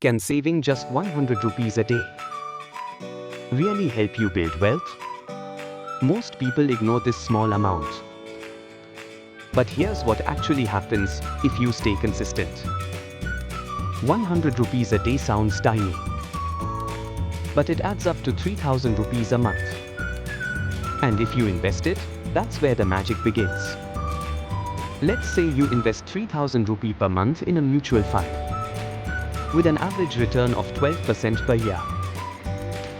Can saving just 100 rupees a day really help you build wealth? Most people ignore this small amount. But here's what actually happens if you stay consistent. 100 rupees a day sounds tiny, but it adds up to 3,000 rupees a month. And if you invest it, that's where the magic begins. Let's say you invest 3,000 rupees per month in a mutual fund, with an average return of 12% per year.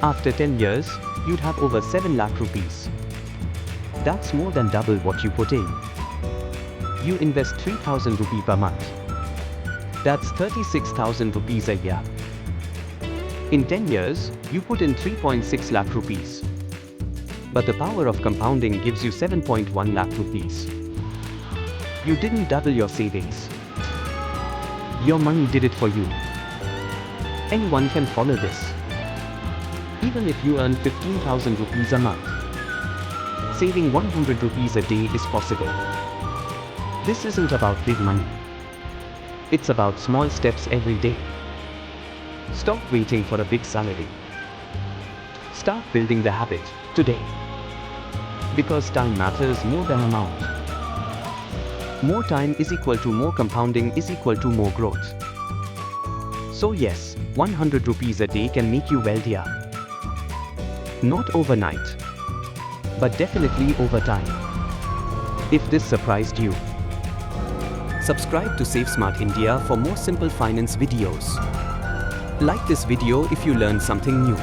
After 10 years, you'd have over 7 lakh rupees. That's more than double what you put in. You invest 3,000 rupees per month. That's 36,000 rupees a year. In 10 years, you put in 3.6 lakh rupees. But the power of compounding gives you 7.1 lakh rupees. You didn't double your savings. Your money did it for you. Anyone can follow this. Even if you earn 15,000 rupees a month, saving 100 rupees a day is possible. This isn't about big money. It's about small steps every day. Stop waiting for a big salary. Start building the habit today. Because time matters more than amount. More time is equal to more compounding is equal to more growth. So yes, 100 rupees a day can make you wealthier. Not overnight, but definitely over time. If this surprised you, subscribe to Save Smart India for more simple finance videos. Like this video if you learned something new.